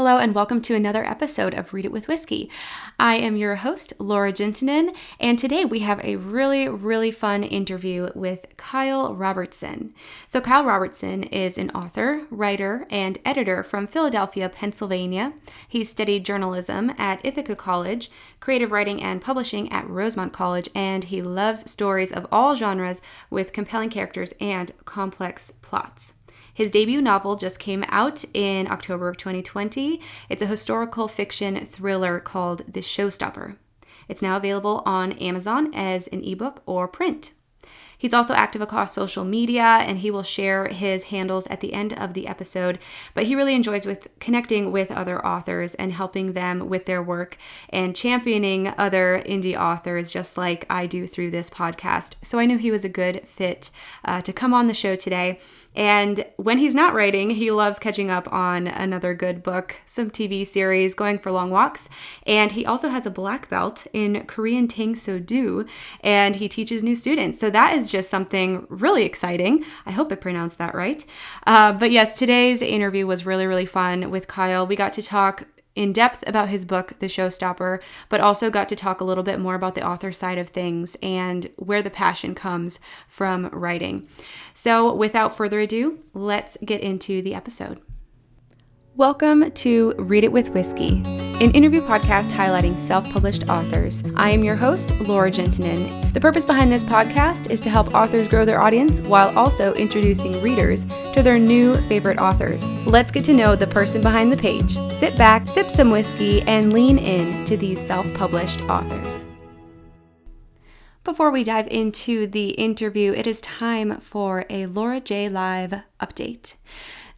Hello and welcome to another episode of Read It with Whiskey. I am your host, Laura Juntunen, and today we have a really fun interview with Kyle Robertson. So Kyle Robertson is an author, writer, and editor from Philadelphia, Pennsylvania. He studied journalism at Ithaca College, creative writing and publishing at Rosemont College, and he loves stories of all genres with compelling characters and complex plots. His debut novel just came out in October of 2020. It's a historical fiction thriller called The Showstopper. It's now available on Amazon as an ebook or print. He's also active across social media, and he will share his handles at the end of the episode. But he really enjoys connecting with other authors and helping them with their work and championing other indie authors, just like I do through this podcast. So I knew he was a good fit to come on the show today. And when he's not writing, he loves catching up on another good book, some TV series, going for long walks. And he also has a black belt in Korean Tang So-do, and he teaches new students. So that is just something really exciting. I hope I pronounced that right. But yes, today's interview was really fun with Kyle. We got to talk in depth about his book, The Showstopper, but also got to talk a little bit more about the author side of things and where the passion comes from writing. So without further ado, let's get into the episode. Welcome to Read It with Whiskey, an interview podcast highlighting self-published authors. I am your host, Laura Juntunen. The purpose behind this podcast is to help authors grow their audience while also introducing readers to their new favorite authors. Let's get to know the person behind the page. Sit back, sip some whiskey, and lean in to these self-published authors. Before we dive into the interview, it is time for a Laura J. Live update.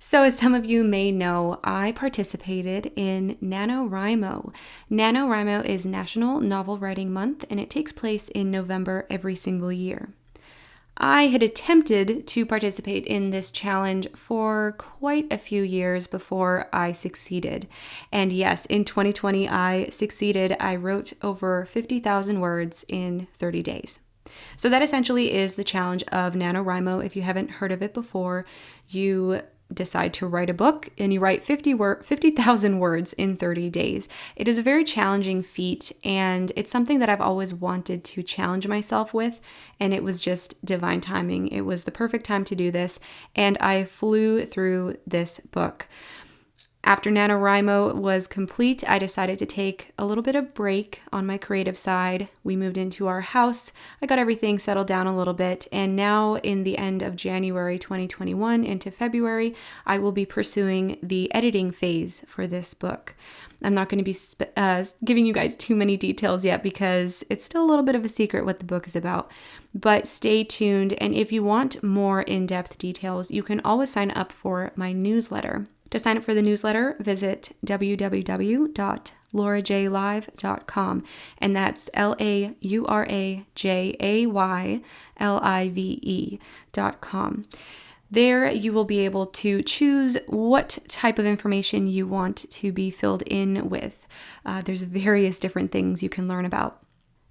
So as some of you may know, I participated in NaNoWriMo. NaNoWriMo is National Novel Writing Month, and it takes place in November every single year. I had attempted to participate in this challenge for quite a few years before I succeeded. And yes, in 2020, I succeeded. I wrote over 50,000 words in 30 days. So that essentially is the challenge of NaNoWriMo. If you haven't heard of it before, you decide to write a book and you write 50,000 words in 30 days. It is a very challenging feat, and it's something that I've always wanted to challenge myself with, and it was just divine timing. It was the perfect time to do this, and I flew through this book. After NaNoWriMo was complete, I decided to take a little bit of break on my creative side. We moved into our house. I got everything settled down a little bit. And now in the end of January 2021 into February, I will be pursuing the editing phase for this book. I'm not going to be giving you guys too many details yet because it's still a little bit of a secret what the book is about. But stay tuned. And if you want more in-depth details, you can always sign up for my newsletter. To sign up for the newsletter, visit www.laurajaylive.com, and that's Laurajaylive.com. There you will be able to choose what type of information you want to be filled in with. There's various different things you can learn about.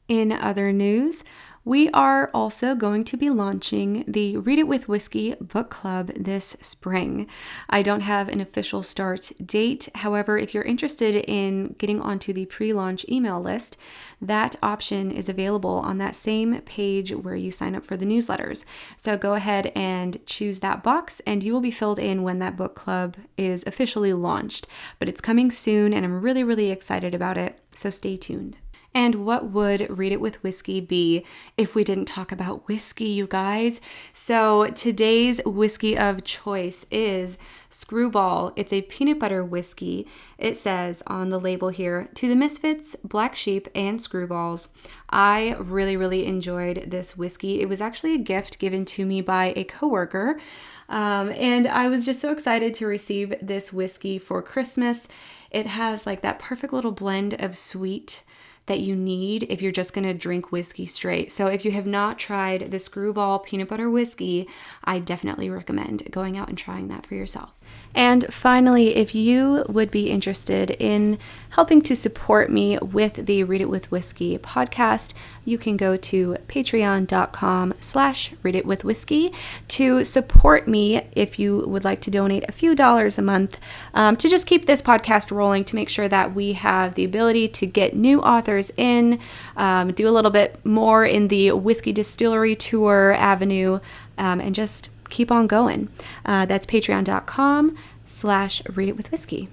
In other news, we are also going to be launching the Read It with Whiskey book club this spring. I don't have an official start date. However, if you're interested in getting onto the pre-launch email list, that option is available on that same page where you sign up for the newsletters. So go ahead and choose that box, and you will be filled in when that book club is officially launched. But it's coming soon, and I'm really excited about it, so stay tuned. And what would Read It with Whiskey be if we didn't talk about whiskey, you guys? So today's whiskey of choice is Screwball. It's a peanut butter whiskey. It says on the label here, "To the Misfits, Black Sheep, and Screwballs." I really enjoyed this whiskey. It was actually a gift given to me by a coworker, and I was just so excited to receive this whiskey for Christmas. It has like that perfect little blend of sweet that you need if you're just going to drink whiskey straight. So if you have not tried the Screwball peanut butter whiskey, I definitely recommend going out and trying that for yourself. And finally, if you would be interested in helping to support me with the Read It with Whiskey podcast, you can go to patreon.com/readitwithwhiskey to support me if you would like to donate a few dollars a month to just keep this podcast rolling, to make sure that we have the ability to get new authors in, do a little bit more in the whiskey distillery tour avenue, and just keep on going. That's patreon.com/readitwithwhiskey.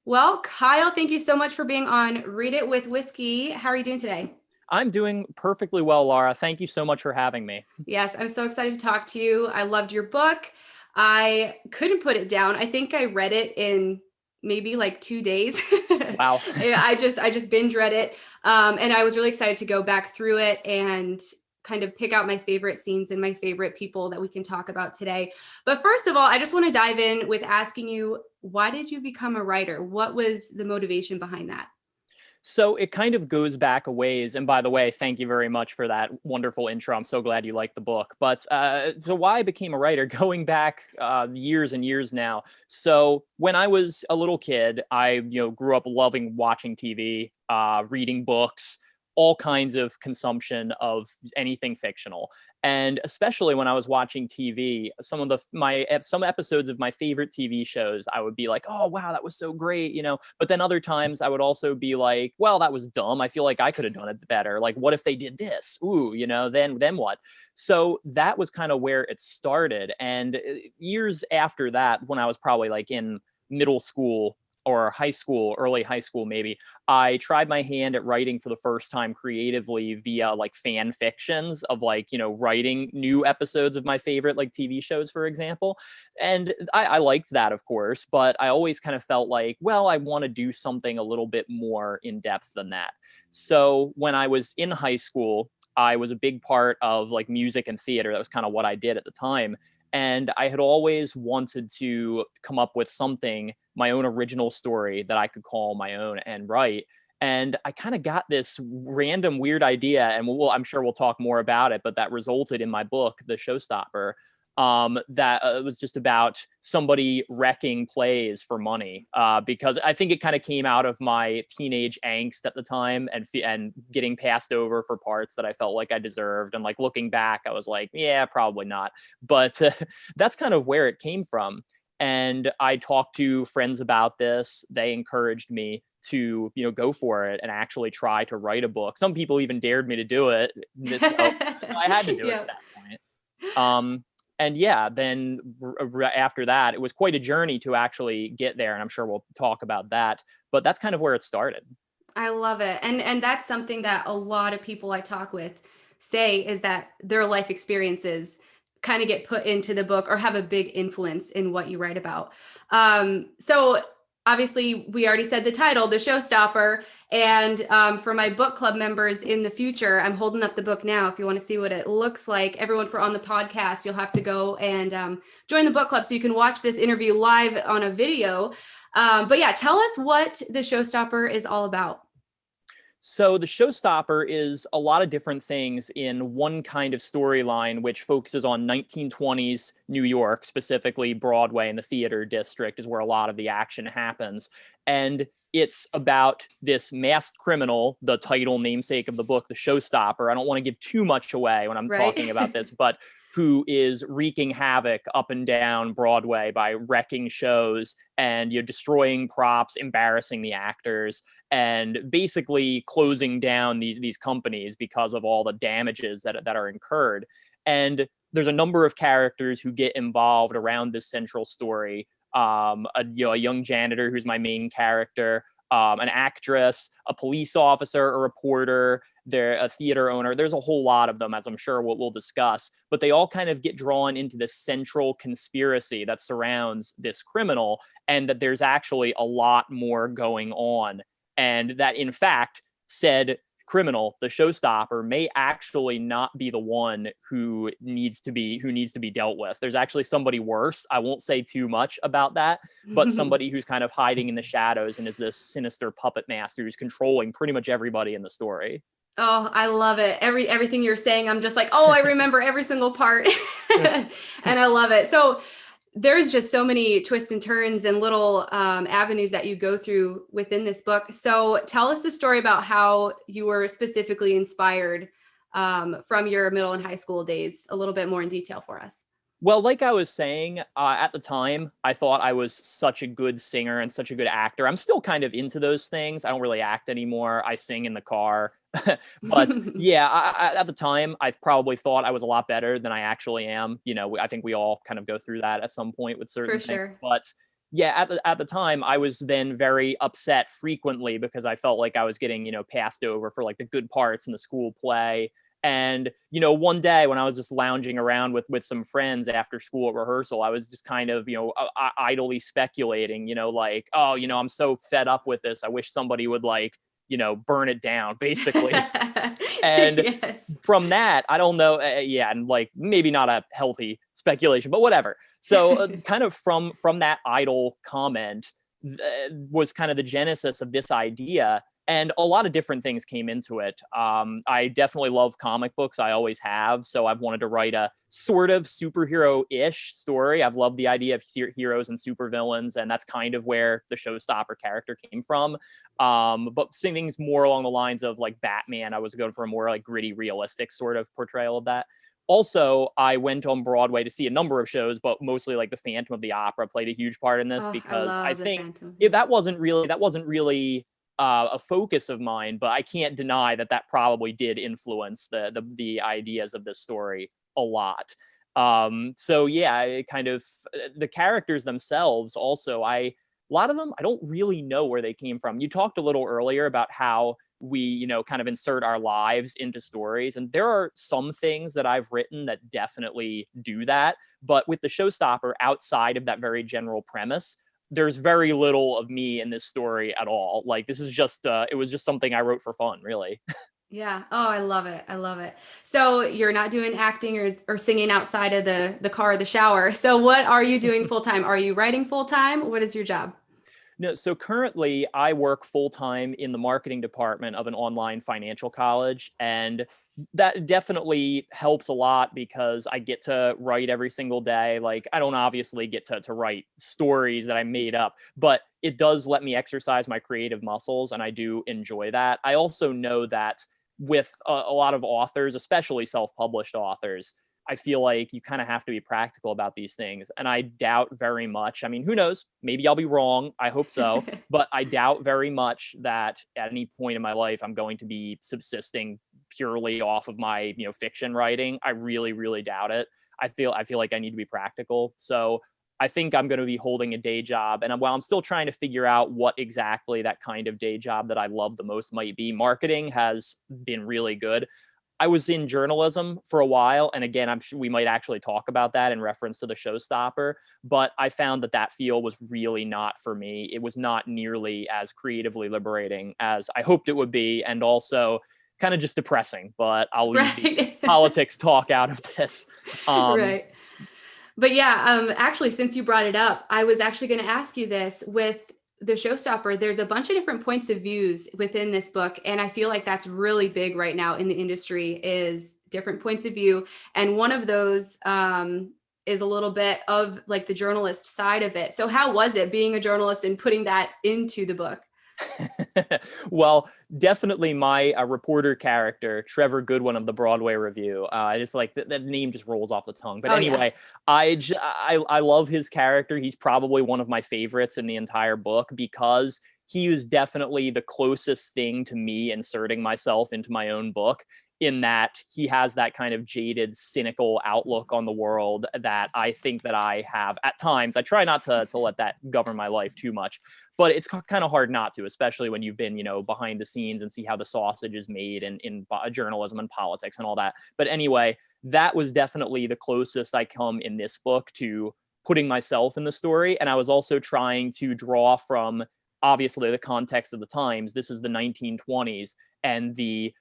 Well, Kyle, thank you so much for being on Read It with Whiskey. How are you doing today? I'm doing perfectly well, Laura. Thank you so much for having me. Yes, I'm so excited to talk to you. I loved your book. I couldn't put it down. I think I read it in maybe like 2 days. Wow. I just binge read it. And I was really excited to go back through it and kind of pick out my favorite scenes and my favorite people that we can talk about today. But first of all, I just want to dive in with asking you, why did you become a writer? What was the motivation behind that? So it kind of goes back a ways. And by the way, thank you very much for that wonderful intro. I'm so glad you liked the book. But so why I became a writer, going back years and years now. So when I was a little kid, I grew up loving watching TV, reading books, all kinds of consumption of anything fictional. And especially when I was watching TV, some episodes of my favorite TV shows, I would be like, oh, wow, that was so great, But then other times I would also be like, well, that was dumb. I feel like I could have done it better. Like, what if they did this? Ooh, then what? So that was kind of where it started. And years after that, when I was probably like in middle school or high school, early high school maybe, I tried my hand at writing for the first time creatively via like fan fictions of writing new episodes of my favorite like TV shows, for example. And I liked that, of course, but I always kind of felt like, well, I want to do something a little bit more in depth than that. So when I was in high school, I was a big part of like music and theater. That was kind of what I did at the time. And I had always wanted to come up with something, my own original story that I could call my own and write. And I kind of got this random weird idea, and I'm sure we'll talk more about it, but that resulted in my book, The Showstopper, that was just about somebody wrecking plays for money, because I think it kind of came out of my teenage angst at the time and getting passed over for parts that I felt like I deserved. And like looking back, I was like, yeah, probably not. But that's kind of where it came from. And I talked to friends about this. They encouraged me to, go for it and actually try to write a book. Some people even dared me to do it. So I had to do it at that point. And yeah, then after that, it was quite a journey to actually get there. And I'm sure we'll talk about that. But that's kind of where it started. I love it. And that's something that a lot of people I talk with say, is that their life experiences kind of get put into the book or have a big influence in what you write about. So obviously, we already said the title, The Showstopper. And for my book club members in the future, I'm holding up the book now. If you want to see what it looks like, everyone for on the podcast, you'll have to go and join the book club so you can watch this interview live on a video. But yeah, tell us what The Showstopper is all about. So the Showstopper is a lot of different things in one kind of storyline, which focuses on 1920s New York, specifically Broadway and the theater district is where a lot of the action happens. And it's about this masked criminal, the title namesake of the book, the Showstopper. I don't want to give too much away when I'm talking about this, but who is wreaking havoc up and down Broadway by wrecking shows and destroying props, embarrassing the actors, and basically closing down these companies because of all the damages that are incurred. And there's a number of characters who get involved around this central story. A young janitor who's my main character, an actress, a police officer, a reporter, a theater owner. There's a whole lot of them, as I'm sure we'll discuss, but they all kind of get drawn into this central conspiracy that surrounds this criminal, and that there's actually a lot more going on. And that, in fact, said criminal, the Showstopper, may actually not be the one who needs to be dealt with. There's actually somebody worse. I won't say too much about that, but somebody who's kind of hiding in the shadows and is this sinister puppet master who's controlling pretty much everybody in the story. Oh, I love it. Everything you're saying, I'm just like, oh, I remember every single part. And I love it. So there's just so many twists and turns and little avenues that you go through within this book. So tell us the story about how you were specifically inspired from your middle and high school days, a little bit more in detail for us. Well, like I was saying, at the time, I thought I was such a good singer and such a good actor. I'm still kind of into those things. I don't really act anymore. I sing in the car. But yeah, at the time, I've probably thought I was a lot better than I actually am. You know, I think we all kind of go through that at some point with For certain things. sure. But yeah, at the time, I was then very upset frequently because I felt like I was getting, passed over for like the good parts in the school play. And, one day when I was just lounging around with some friends after school at rehearsal, I was just kind of, idly speculating, like, oh, I'm so fed up with this. I wish somebody would like, burn it down, basically. And Yes. from that, I don't know. Yeah. And like maybe not a healthy speculation, but whatever. So kind of from that idle comment was kind of the genesis of this idea. And a lot of different things came into it. I definitely love comic books. I always have. So I've wanted to write a sort of superhero-ish story. I've loved the idea of heroes and supervillains, and that's kind of where the Showstopper character came from. But seeing things more along the lines of like Batman, I was going for a more like gritty, realistic sort of portrayal of that. Also, I went on Broadway to see a number of shows, but mostly like the Phantom of the Opera played a huge part in this Oh, I because I love the think Phantom. that wasn't really a focus of mine, but I can't deny that probably did influence the ideas of this story a lot. So yeah, it kind of the characters themselves also, a lot of them I don't really know where they came from. You talked a little earlier about how we, kind of insert our lives into stories, and there are some things that I've written that definitely do that. But with the Showstopper, outside of that very general premise, there's very little of me in this story at all. Like this is just it was just something I wrote for fun, really. Yeah. Oh, I love it. I love it. So you're not doing acting or singing outside of the car or the shower. So what are you doing full time? Are you writing full time? What is your job? No, so currently I work full time in the marketing department of an online financial college, and that definitely helps a lot because I get to write every single day. Like I don't obviously get to write stories that I made up, but it does let me exercise my creative muscles, and I do enjoy that. I also know that with a lot of authors, especially self-published authors, I feel like you kind of have to be practical about these things. And I doubt very much. I mean, who knows? Maybe I'll be wrong. I hope so. But I doubt very much that at any point in my life, I'm going to be subsisting purely off of my, fiction writing. I really, really doubt it. I feel like I need to be practical. So I think I'm going to be holding a day job. And while I'm still trying to figure out what exactly that kind of day job that I love the most might be, marketing has been really good. I was in journalism for a while, and again, I'm sure we might actually talk about that in reference to the Showstopper, but I found that field was really not for me. It was not nearly as creatively liberating as I hoped it would be, and also kind of just depressing, but I'll leave the Right. politics talk out of this. Um, Right. But yeah, actually, since you brought it up, I was actually going to ask you this with the Showstopper. There's a bunch of different points of views within this book, and I feel like that's really big right now in the industry is different points of view. And one of those is a little bit of like the journalist side of it. So how was it being a journalist and putting that into the book? Well, definitely my reporter character, Trevor Goodwin of the Broadway Review. I just like that name just rolls off the tongue. But Oh yeah. anyway, I love his character. He's probably one of my favorites in the entire book because he was definitely the closest thing to me inserting myself into my own book, in that he has that kind of jaded, cynical outlook on the world that I think that I have at times. I try not to let that govern my life too much, but it's kind of hard not to, especially when you've been, behind the scenes and see how the sausage is made in journalism and politics and all that. But anyway, that was definitely the closest I come in this book to putting myself in the story. And I was also trying to draw from obviously the context of the times. This is the 1920s, and the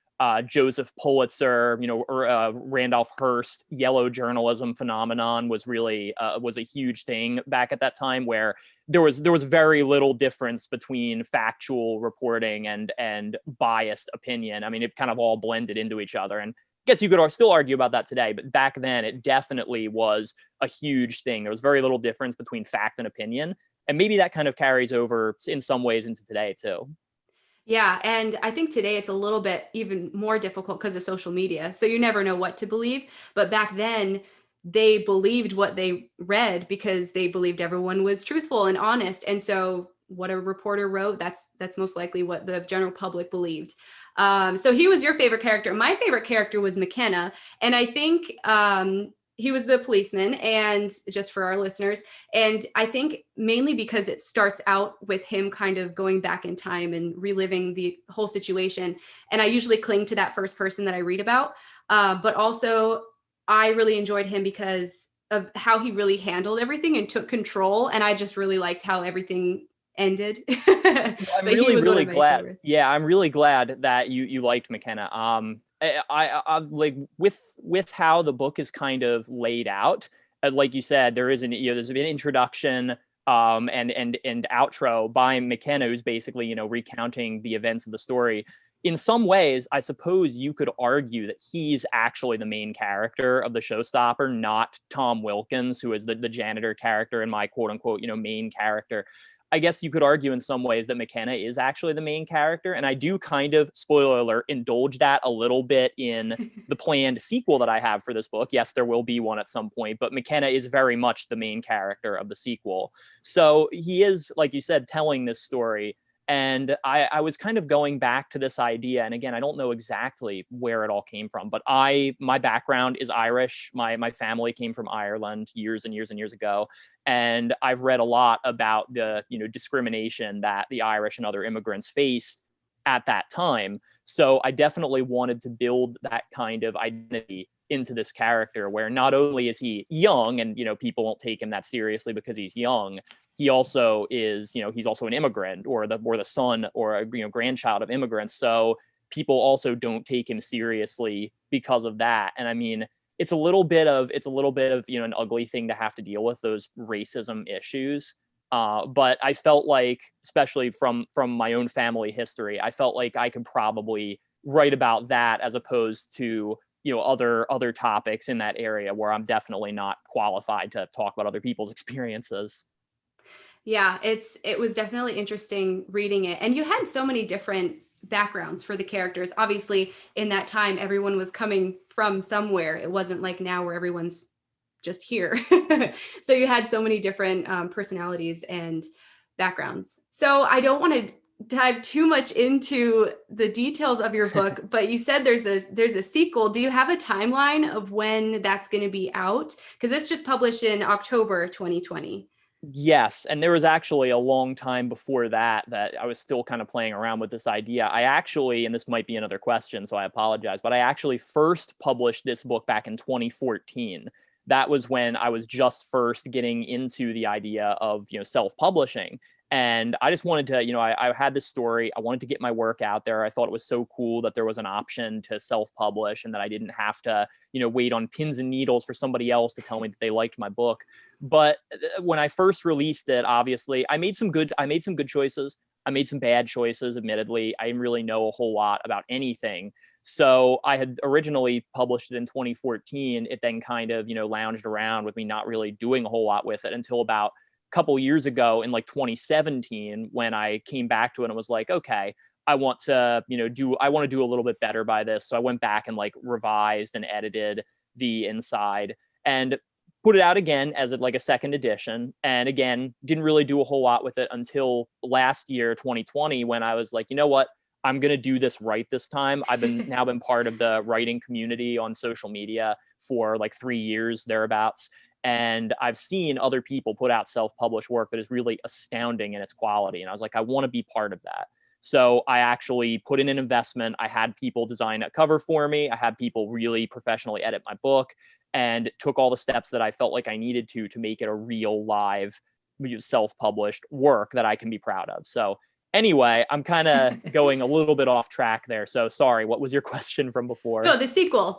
Joseph Pulitzer, or Randolph Hearst yellow journalism phenomenon was really was a huge thing back at that time, where there was very little difference between factual reporting and biased opinion. I mean, it kind of all blended into each other. And I guess you could still argue about that today, but back then it definitely was a huge thing. There was very little difference between fact and opinion. And maybe that kind of carries over in some ways into today too. Yeah, and I think today it's a little bit even more difficult because of social media. So you never know what to believe. But back then, they believed what they read because they believed everyone was truthful and honest. And so what a reporter wrote, that's most likely what the general public believed. So he was your favorite character. My favorite character was McKenna, and I think he was the policeman. And just for our listeners, and I think mainly because it starts out with him kind of going back in time and reliving the whole situation. And I usually cling to that first person that I read about. But also, I really enjoyed him because of how he really handled everything and took control. And I just really liked how everything ended. Well, I'm But he really, was one really of my glad. favorites. Yeah, I'm really glad that you liked McKenna. I like with how the book is kind of laid out. Like you said, there's an introduction, and outro by McKenna, who's basically recounting the events of the story. In some ways, I suppose you could argue that he's actually the main character of the Showstopper, not Tom Wilkins, who is the janitor character and my quote unquote main character. I guess you could argue in some ways that McKenna is actually the main character. And I do kind of, spoiler alert, indulge that a little bit in the planned sequel that I have for this book. Yes, there will be one at some point, but McKenna is very much the main character of the sequel. So he is, like you said, telling this story. And I was kind of going back to this idea. And again, I don't know exactly where it all came from, but my background is Irish. My family came from Ireland years and years and years ago. And I've read a lot about the discrimination that the Irish and other immigrants faced at that time. So I definitely wanted to build that kind of identity into this character, where not only is he young and people won't take him that seriously because he's young, he also is he's also an immigrant, or the son or a grandchild of immigrants. So people also don't take him seriously because of that. And I mean, it's a little bit of an ugly thing to have to deal with, those racism issues. But I felt like, especially from my own family history, I felt like I could probably write about that as opposed to other topics in that area where I'm definitely not qualified to talk about other people's experiences. Yeah, it was definitely interesting reading it. And you had so many different backgrounds for the characters. Obviously, in that time, everyone was coming from somewhere. It wasn't like now where everyone's just here. So you had so many different personalities and backgrounds. So I don't want to dive too much into the details of your book, but you said there's a sequel. Do you have a timeline of when that's going to be out? Because it's just published in October 2020. Yes, and there was actually a long time before that I was still kind of playing around with this idea. I actually, and this might be another question, so I apologize, but I actually first published this book back in 2014. That was when I was just first getting into the idea of self-publishing. And I just wanted to, I had this story. I wanted to get my work out there. I thought it was so cool that there was an option to self-publish and that I didn't have to, wait on pins and needles for somebody else to tell me that they liked my book. But when I first released it, obviously, I made some good choices. I made some bad choices, admittedly. I didn't really know a whole lot about anything. So I had originally published it in 2014. It then kind of, lounged around with me not really doing a whole lot with it until about couple years ago in like 2017, when I came back to it and was like, okay, I want to do a little bit better by this. So I went back and like revised and edited the inside and put it out again as like a second edition. And again, didn't really do a whole lot with it until last year, 2020, when I was like, you know what, I'm going to do this right this time. I've been part of the writing community on social media for like 3 years thereabouts. And I've seen other people put out self-published work that is really astounding in its quality. And I was like, I want to be part of that. So I actually put in an investment. I had people design a cover for me. I had people really professionally edit my book, and took all the steps that I felt like I needed to make it a real live self-published work that I can be proud of. So anyway, I'm kind of going a little bit off track there. So sorry, what was your question from before? No, the sequel.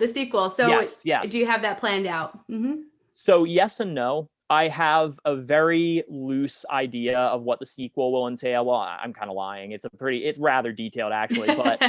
So yes. do you have that planned out? Mm-hmm. So yes and no. I have a very loose idea of what the sequel will entail. Well, I'm kind of lying. It's rather detailed actually, but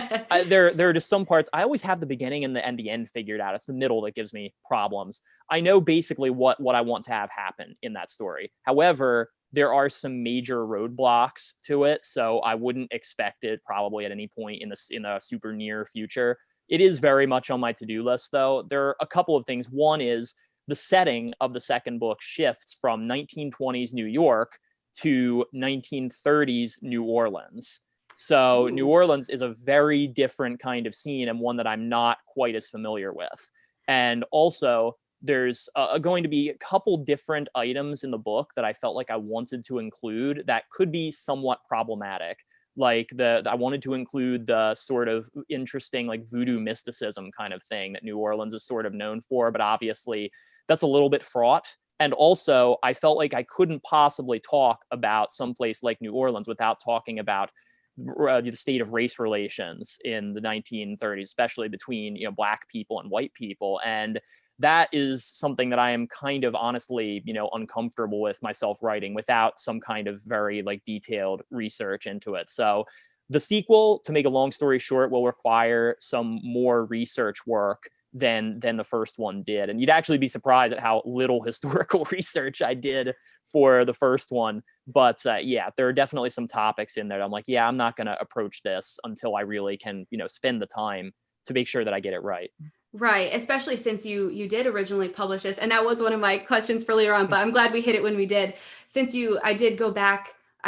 there are just some parts. I always have the beginning and the end figured out. It's the middle that gives me problems. I know basically what I want to have happen in that story. However, there are some major roadblocks to it, so I wouldn't expect it probably at any point in the super near future. It is very much on my to-do list, though. There are a couple of things. One is the setting of the second book shifts from 1920s New York to 1930s New Orleans. So New Orleans is a very different kind of scene and one that I'm not quite as familiar with. And also, there's going to be a couple different items in the book that I felt like I wanted to include that could be somewhat problematic. Like I wanted to include the sort of interesting like voodoo mysticism kind of thing that New Orleans is sort of known for, but obviously that's a little bit fraught. And also, I felt like I couldn't possibly talk about someplace like New Orleans without talking about the state of race relations in the 1930s, especially between Black people and white people. And that is something that I am kind of honestly, uncomfortable with myself writing without some kind of very like detailed research into it. So the sequel, to make a long story short, will require some more research work than the first one did. And you'd actually be surprised at how little historical research I did for the first one. But yeah, there are definitely some topics in there that I'm like, yeah, I'm not going to approach this until I really can, spend the time to make sure that I get it right. Right, especially since you did originally publish this, and that was one of my questions for later on, but I'm glad we hit it when we did. Since I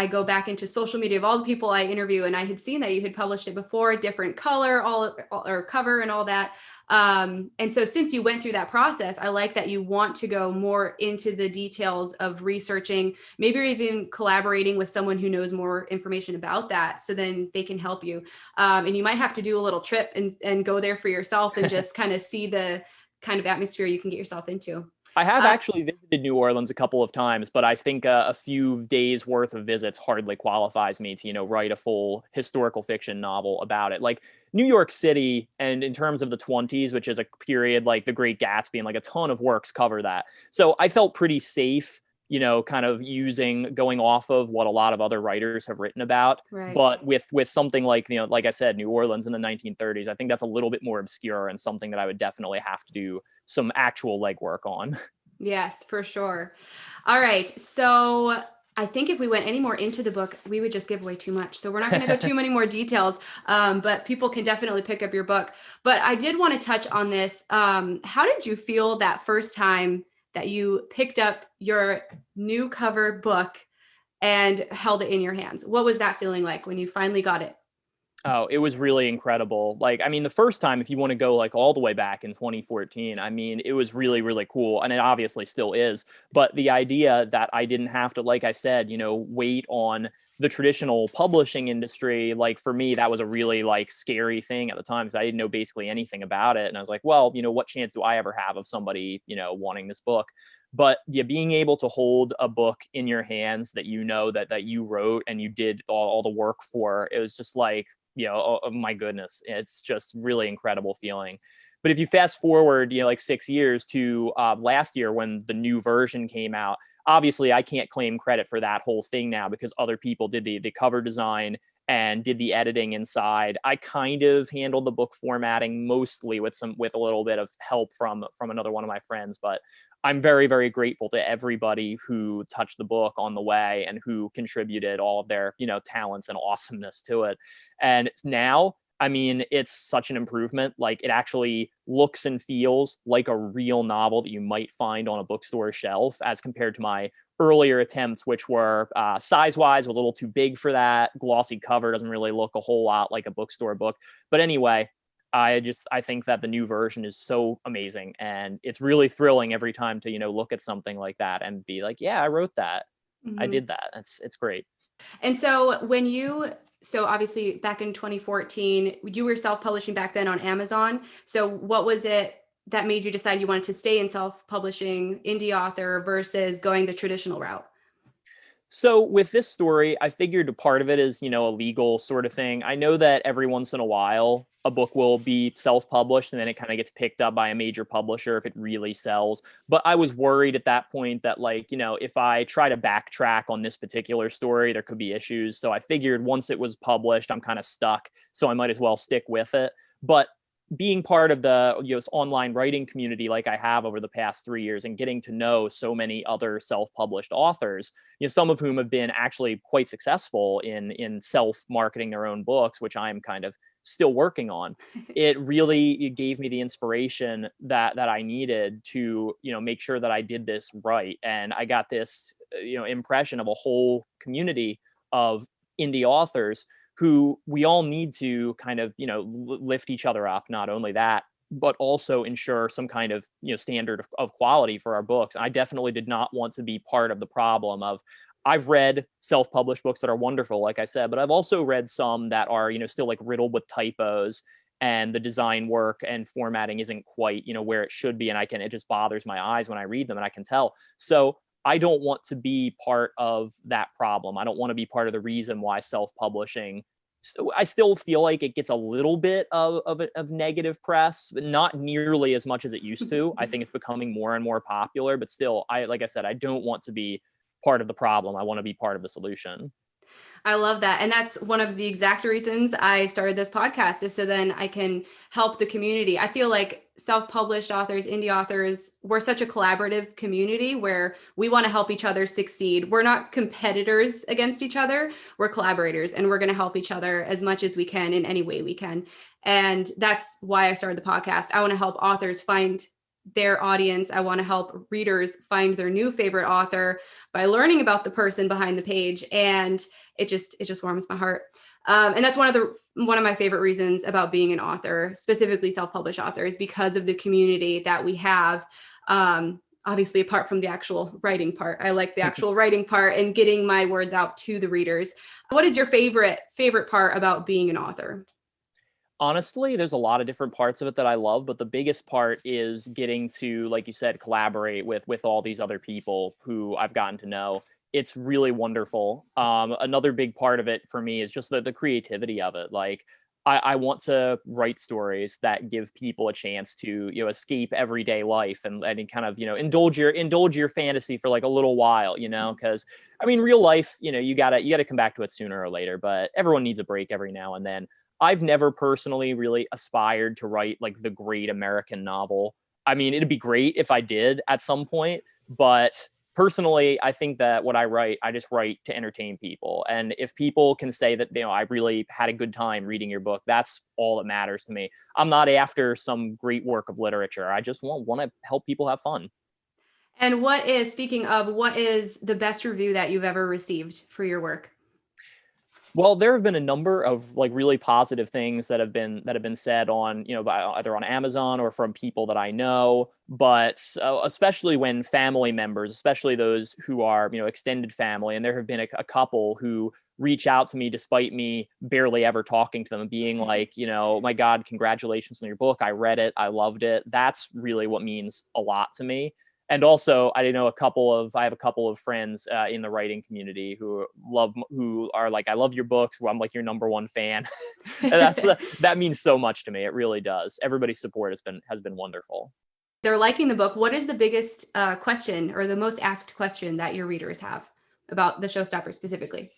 go back into social media of all the people I interview, and I had seen that you had published it before, different color, or cover and all that. And so since you went through that process, I like that you want to go more into the details of researching, maybe even collaborating with someone who knows more information about that, so then they can help you. And you might have to do a little trip and go there for yourself and just kind of see the kind of atmosphere you can get yourself into. I have actually visited New Orleans a couple of times, but I think a few days worth of visits hardly qualifies me to, write a full historical fiction novel about it. Like New York City, and in terms of the 20s, which is a period like The Great Gatsby, and like a ton of works cover that. So I felt pretty safe, kind of going off of what a lot of other writers have written about. Right. But with something like, like I said, New Orleans in the 1930s, I think that's a little bit more obscure and something that I would definitely have to do some actual legwork on. Yes, for sure. All right. So I think if we went any more into the book, we would just give away too much. So we're not going to go too many more details, but people can definitely pick up your book. But I did want to touch on this. How did you feel that first time that you picked up your new cover book and held it in your hands? What was that feeling like when you finally got it? Oh, it was really incredible. Like, I mean, the first time, if you want to go like all the way back in 2014, I mean, it was really, really cool. And it obviously still is. But the idea that I didn't have to, like I said, wait on the traditional publishing industry, like for me, that was a really like scary thing at the time because I didn't know basically anything about it. And I was like, well, what chance do I ever have of somebody, wanting this book? But yeah, being able to hold a book in your hands that that you wrote and you did all the work for, it was just like, oh my goodness, it's just really incredible feeling. But if you fast forward, like 6 years to last year when the new version came out, obviously I can't claim credit for that whole thing now because other people did the cover design and did the editing inside. I kind of handled the book formatting mostly with a little bit of help from another one of my friends, but I'm very, very grateful to everybody who touched the book on the way and who contributed all of their, talents and awesomeness to it. And now, I mean, it's such an improvement. Like it actually looks and feels like a real novel that you might find on a bookstore shelf as compared to my earlier attempts, which were size-wise was a little too big for that. Glossy cover doesn't really look a whole lot like a bookstore book. But anyway, I think that the new version is so amazing, and it's really thrilling every time to look at something like that and be like, yeah, I wrote that. Mm-hmm. I did that. It's great. And so so obviously back in 2014, you were self-publishing back then on Amazon. So what was it that made you decide you wanted to stay in self-publishing indie author versus going the traditional route? So with this story, I figured a part of it is, a legal sort of thing. I know that every once in a while, a book will be self-published and then it kind of gets picked up by a major publisher if it really sells. But I was worried at that point that if I try to backtrack on this particular story, there could be issues. So I figured once it was published, I'm kind of stuck. So I might as well stick with it. But being part of the online writing community like I have over the past 3 years and getting to know so many other self-published authors, some of whom have been actually quite successful in self-marketing their own books, which I'm kind of still working on. It gave me the inspiration that I needed to make sure that I did this right. And I got this impression of a whole community of indie authors who we all need to kind of, lift each other up. Not only that, but also ensure some kind of, standard of quality for our books. I definitely did not want to be part of the problem of, I've read self-published books that are wonderful, like I said, but I've also read some that are, still like riddled with typos, and the design work and formatting isn't quite, where it should be. And it just bothers my eyes when I read them, and I can tell. So I don't want to be part of that problem. I don't want to be part of the reason why self-publishing. So I still feel like it gets a little bit of negative press, but not nearly as much as it used to. I think it's becoming more and more popular, but still, like I said, I don't want to be part of the problem. I want to be part of the solution. I love that. And that's one of the exact reasons I started this podcast, is so then I can help the community. I feel like self-published authors, indie authors, we're such a collaborative community where we want to help each other succeed. We're not competitors against each other. We're collaborators, and we're going to help each other as much as we can in any way we can. And that's why I started the podcast. I want to help authors find their audience. I want to help readers find their new favorite author by learning about the person behind the page. And it just warms my heart. And that's one of my favorite reasons about being an author, specifically self-published authors, because of the community that we have. Obviously, apart from the actual writing part, I like the actual writing part and getting my words out to the readers. What is your favorite part about being an author? Honestly, there's a lot of different parts of it that I love, but the biggest part is getting to, like you said, collaborate with all these other people who I've gotten to know. It's really wonderful. Another big part of it for me is just the creativity of it. Like, I want to write stories that give people a chance to, escape everyday life and kind of, indulge your fantasy for like a little while, because real life, you gotta come back to it sooner or later, but everyone needs a break every now and then. I've never personally really aspired to write like the great American novel. It'd be great if I did at some point, but personally, I think that what I write, I just write to entertain people. And if people can say that, I really had a good time reading your book, that's all that matters to me. I'm not after some great work of literature. I just want to help people have fun. And speaking of, what is the best review that you've ever received for your work? Well, there have been a number of like really positive things that have been said on, either on Amazon or from people that I know, but especially when family members, especially those who are, extended family, and there have been a couple who reach out to me despite me barely ever talking to them, being like, my God, congratulations on your book. I read it. I loved it. That's really what means a lot to me. And also, I have a couple of friends in the writing community who are like, I love your books. I'm like your number one fan. And that means so much to me. It really does. Everybody's support has been wonderful. They're liking the book. What is the biggest question or the most asked question that your readers have about the Showstopper specifically?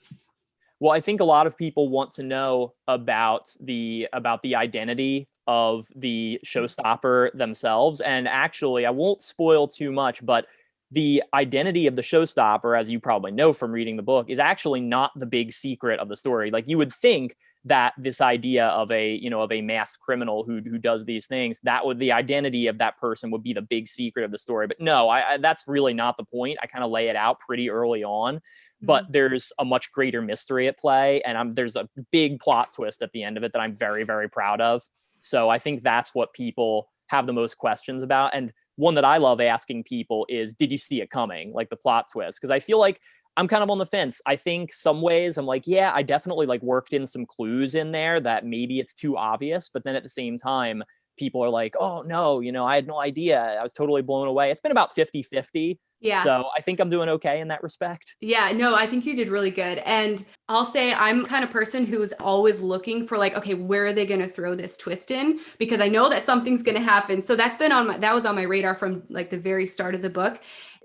Well, I think a lot of people want to know about the identity of the Showstopper themselves. And actually, I won't spoil too much, but the identity of the Showstopper, as you probably know from reading the book, is actually not the big secret of the story. Like, you would think that this idea of a masked criminal who does these things, the identity of that person would be the big secret of the story. But no, that's really not the point. I kind of lay it out pretty early on. But there's a much greater mystery at play, and there's a big plot twist at the end of it that I'm very, very proud of. So I think that's what people have the most questions about. And one that I love asking people is, did you see it coming? Like the plot twist. Because I feel like I'm kind of on the fence. I think some ways I'm like, yeah, I definitely like worked in some clues in there that maybe it's too obvious. But then at the same time, people are like, oh no, I had no idea. I was totally blown away. It's been about 50-50. Yeah. So I think I'm doing okay in that respect. Yeah, no, I think you did really good. And I'll say I'm the kind of person who's always looking for like, okay, where are they going to throw this twist in? Because I know that something's going to happen. So that was on my radar from like the very start of the book.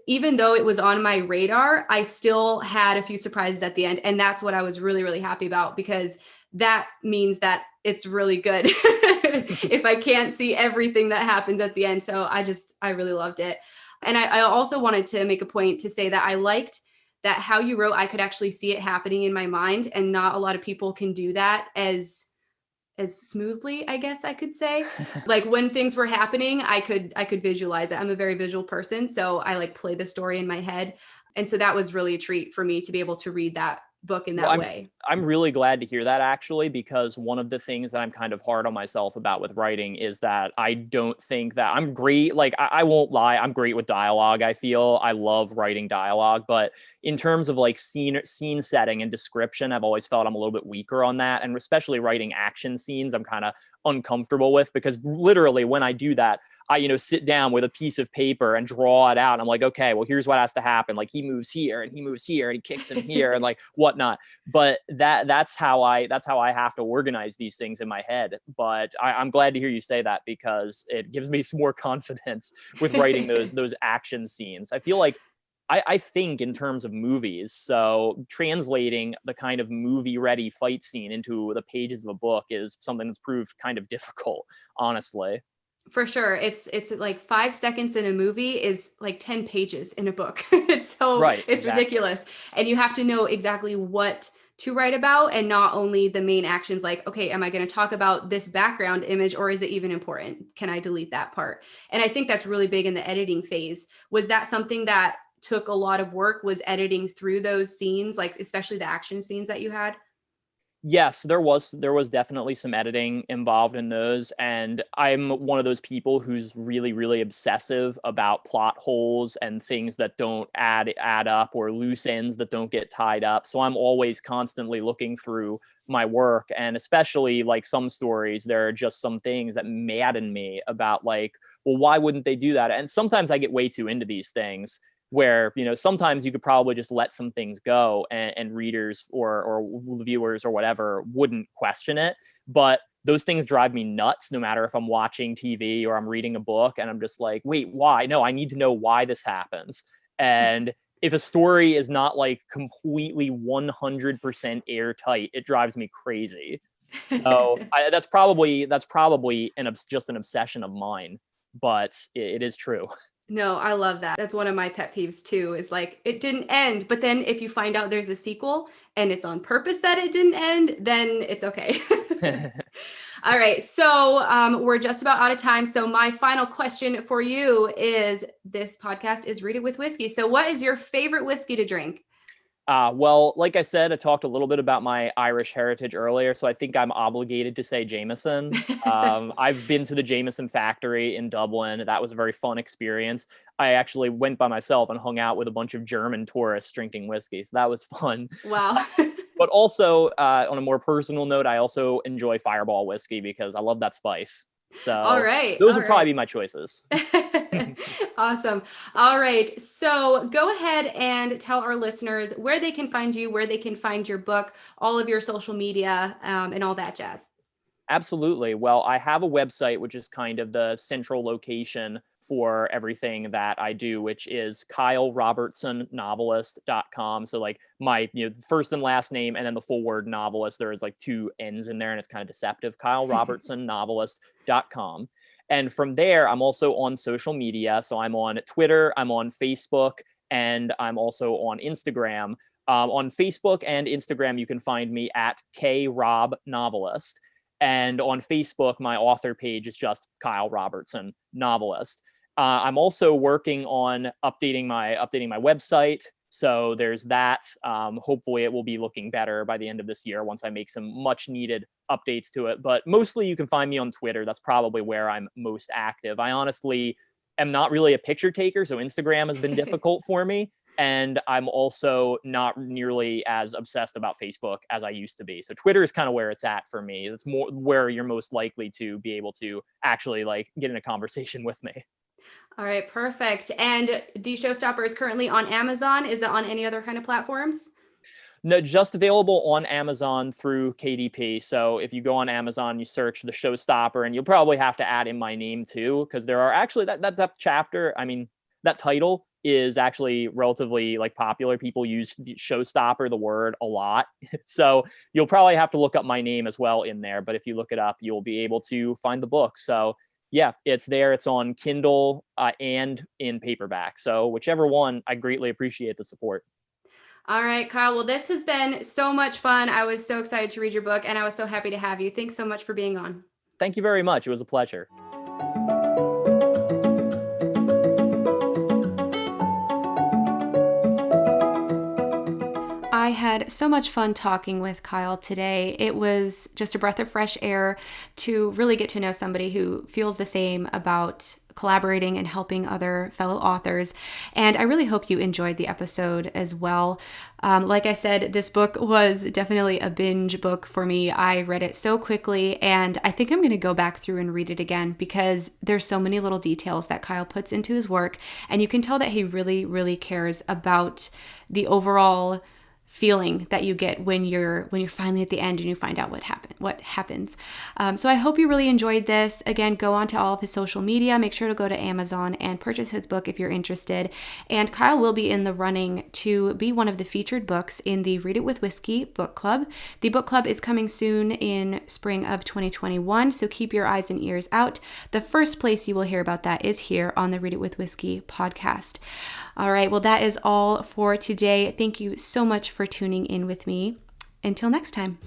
Even though it was on my radar, I still had a few surprises at the end. And that's what I was really, really happy about, because that means that it's really good if I can't see everything that happens at the end. So I really loved it. And I also wanted to make a point to say that I liked that how you wrote, I could actually see it happening in my mind, and not a lot of people can do that as smoothly, I guess I could say. Like when things were happening, I could visualize it. I'm a very visual person, so I like play the story in my head. And so that was really a treat for me to be able to read that book in Well, that way. I'm really glad to hear that, actually, because one of the things that I'm kind of hard on myself about with writing is that I don't think that I'm great. Like I won't lie, I'm great with dialogue. I feel I love writing dialogue, but in terms of like scene setting and description, I've always felt I'm a little bit weaker on that, and especially writing action scenes, I'm kind of uncomfortable with, because literally when I do that, I sit down with a piece of paper and draw it out. And I'm like, okay, well, here's what has to happen. Like he moves here and he moves here and he kicks him here and like whatnot. But that's how I have to organize these things in my head. But I'm glad to hear you say that, because it gives me some more confidence with writing those action scenes. I feel like I think in terms of movies. So translating the kind of movie ready fight scene into the pages of a book is something that's proved kind of difficult, honestly. For sure. It's like 5 seconds in a movie is like 10 pages in a book. Right, It's exactly. ridiculous. And you have to know exactly what to write about, and not only the main actions, like, okay, am I going to talk about this background image, or is it even important? Can I delete that part? And I think that's really big in the editing phase. Was that something that took a lot of work, was editing through those scenes, like especially the action scenes that you had? Yes, there was definitely some editing involved in those, and I'm one of those people who's really really obsessive about plot holes and things that don't add up, or loose ends that don't get tied up. So I'm always constantly looking through my work, and especially like some stories, there are just some things that madden me about, like, well, why wouldn't they do that? And sometimes I get way too into these things, where sometimes you could probably just let some things go, and readers or viewers or whatever wouldn't question it. But those things drive me nuts, no matter if I'm watching TV or I'm reading a book, and I'm just like, wait, why? No, I need to know why this happens. And if a story is not like completely 100% airtight, it drives me crazy. So that's probably just an obsession of mine, but it is true. No, I love that. That's one of my pet peeves too, is like it didn't end. But then if you find out there's a sequel and it's on purpose that it didn't end, then it's okay. All right. So we're just about out of time. So my final question for you is, this podcast is Read It with Whiskey. So what is your favorite whiskey to drink? Well, like I said, I talked a little bit about my Irish heritage earlier, so I think I'm obligated to say Jameson. I've been to the Jameson factory in Dublin. That was a very fun experience. I actually went by myself and hung out with a bunch of German tourists drinking whiskey, so that was fun. Wow. But also, on a more personal note, I also enjoy Fireball whiskey because I love that spice. All So right. those All would probably right. be my choices. Awesome. All right. So go ahead and tell our listeners where they can find you, where they can find your book, all of your social media, and all that jazz. Absolutely. Well, I have a website, which is kind of the central location for everything that I do, which is KyleRobertsonNovelist.com. So like my first and last name and then the full word novelist, there is like two N's in there and it's kind of deceptive. KyleRobertsonNovelist.com. And from there, I'm also on social media. So I'm on Twitter, I'm on Facebook, and I'm also on Instagram. On Facebook and Instagram, you can find me at KRobNovelist. And on Facebook, my author page is just Kyle Robertson, novelist. I'm also working on updating my website. So there's that. Hopefully it will be looking better by the end of this year once I make some much needed updates to it. But mostly you can find me on Twitter. That's probably where I'm most active. I honestly am not really a picture taker, so Instagram has been difficult for me. And I'm also not nearly as obsessed about Facebook as I used to be. So Twitter is kind of where it's at for me. It's more where you're most likely to be able to actually like get in a conversation with me. All right, perfect. And the Showstopper is currently on Amazon. Is it on any other kind of platforms? No, just available on Amazon through KDP. So if you go on Amazon, you search the Showstopper, and you'll probably have to add in my name too, because there are actually that chapter. I mean, that title is actually relatively like popular. People use the Showstopper, the word, a lot. So you'll probably have to look up my name as well in there. But if you look it up, you'll be able to find the book. So yeah, it's there. It's on Kindle and in paperback. So whichever one, I greatly appreciate the support. All right, Kyle. Well, this has been so much fun. I was so excited to read your book, and I was so happy to have you. Thanks so much for being on. Thank you very much. It was a pleasure. I had so much fun talking with Kyle today. It was just a breath of fresh air to really get to know somebody who feels the same about collaborating and helping other fellow authors. And I really hope you enjoyed the episode as well. Like I said, this book was definitely a binge book for me. I read it so quickly, and I think I'm going to go back through and read it again because there's so many little details that Kyle puts into his work. And you can tell that he really, really cares about the overall feeling that you get when you're finally at the end and you find out what happens. So I hope you really enjoyed this. Again, go on to all of his social media. Make sure to go to Amazon and purchase his book if you're interested. And Kyle will be in the running to be one of the featured books in the Read It with Whiskey book club. The book club is coming soon in spring of 2021, so keep your eyes and ears out. The first place you will hear about that is here on the Read It with Whiskey podcast. All right, well, that is all for today. Thank you so much for tuning in with me. Until next time.